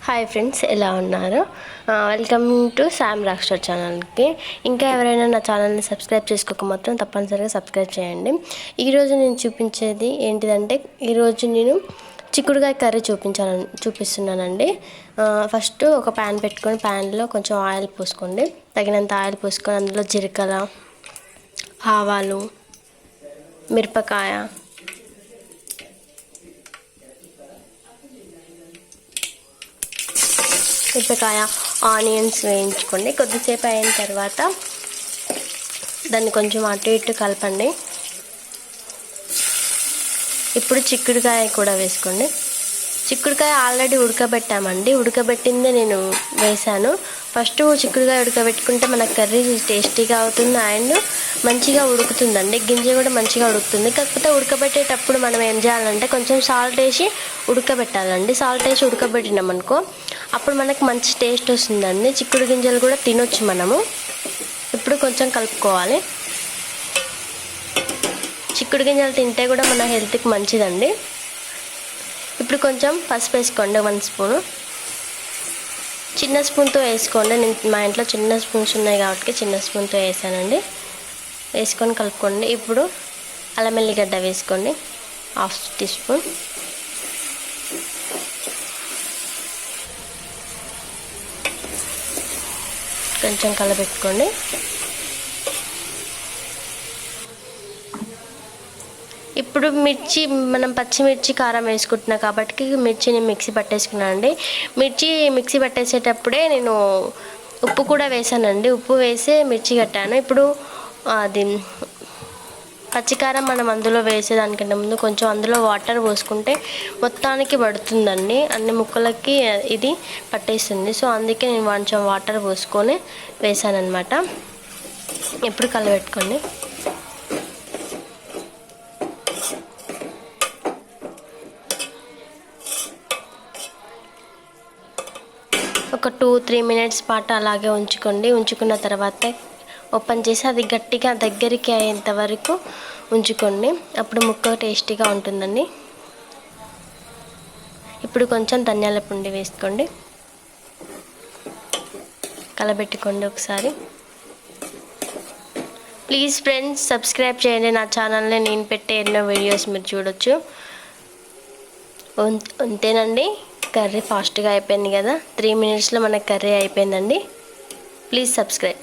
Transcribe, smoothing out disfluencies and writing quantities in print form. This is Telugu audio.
హాయ్ ఫ్రెండ్స్, ఎలా ఉన్నారు? వెల్కమ్ టు శామ్ రాక్స్టార్ ఛానల్కి. ఇంకా ఎవరైనా నా ఛానల్ని సబ్స్క్రైబ్ చేసుకోక మాత్రం తప్పనిసరిగా సబ్స్క్రైబ్ చేయండి. ఈరోజు నేను చూపించేది ఏంటిదంటే, ఈరోజు నేను చిక్కుడుకాయ కర్రీ చూపిస్తున్నానండి. ఫస్ట్ ఒక ప్యాన్ పెట్టుకొని ప్యాన్లో కొంచెం ఆయిల్ పోసుకోండి. తగినంత ఆయిల్ పోసుకొని అందులో జీలకర్ర, ఆవాలు, మిరపకాయ, ఆనియన్స్ వేయించుకోండి. కొద్దిసేపు అయిన తర్వాత దాన్ని కొంచెం అటు ఇటు కలపండి. ఇప్పుడు చిక్కుడుకాయ కూడా వేసుకోండి. చిక్కుడుకాయ ఆల్రెడీ ఉడకబెట్టామండి, ఉడకబెట్టిందే నేను వేసాను. ఫస్ట్ చిక్కుడుకాయ ఉడకబెట్టుకుంటే మన కర్రీ టేస్టీగా అవుతుంది అండ్ మంచిగా ఉడుకుతుందండి. గింజ కూడా మంచిగా ఉడుకుతుంది. కాకపోతే ఉడకబెట్టేటప్పుడు మనం ఏం చేయాలంటే కొంచెం సాల్ట్ వేసి ఉడకబెట్టాలండి. సాల్ట్ వేసి ఉడకబెట్టినామనుకో అప్పుడు మనకు మంచి టేస్ట్ వస్తుందండి. చిక్కుడు గింజలు కూడా తినొచ్చు మనము. ఇప్పుడు కొంచెం కలుపుకోవాలి. చిక్కుడు గింజలు తింటే కూడా మన హెల్త్కి మంచిదండి. ఇప్పుడు కొంచెం పసుపు వేసుకోండి, 1 స్పూను. చిన్న స్పూన్తో వేసుకోండి. మా ఇంట్లో చిన్న స్పూన్స్ ఉన్నాయి కాబట్టి చిన్న స్పూన్తో వేసానండి. వేసుకొని కలుపుకోండి. ఇప్పుడు అల్లం ఎల్లిగడ్డ వేసుకోండి, 1/2 టీ స్పూన్. కొంచెం కలబెట్టుకోండి. ఇప్పుడు మనం పచ్చిమిర్చి కారం వేసుకుంటున్నాం కాబట్టి మిర్చిని మిక్సీ పట్టేసుకున్నాను అండి. మిక్సీ పట్టేసేటప్పుడే నేను ఉప్పు కూడా వేసానండి. ఉప్పు వేసి మిర్చి కట్టాను. ఇప్పుడు అది పచ్చికారం మనం అందులో వేసేదానికంటే ముందు కొంచెం అందులో వాటర్ పోసుకుంటే మొత్తానికి పడుతుందండి, అన్ని ముక్కలకి ఇది పట్టేస్తుంది. సో అందుకే నేను కొంచెం వాటర్ పోసుకొని వేసానన్నమాట. ఇప్పుడు కలబెట్టుకోండి. ఒక 2-3 మినిట్స్ పాటు అలాగే ఉంచుకోండి. ఉంచుకున్న తర్వాత ఓపెన్ చేసి అది గట్టిగా దగ్గరికి అయ్యేంత వరకు ఉంచుకోండి. అప్పుడు ముక్క టేస్టీగా ఉంటుందండి. ఇప్పుడు కొంచెం ధనియాల పొడి వేసుకోండి. కలబెట్టుకోండి ఒకసారి. ప్లీజ్ ఫ్రెండ్స్, సబ్స్క్రైబ్ చేయండి నా ఛానల్ని. నేను పెట్టే ఎన్నో వీడియోస్ మీరు చూడొచ్చు. అంతేనండి, కర్రీ ఫాస్ట్గా అయిపోయింది కదా. 3 మినిట్స్లో మన కర్రీ అయిపోయిందండి. Please subscribe.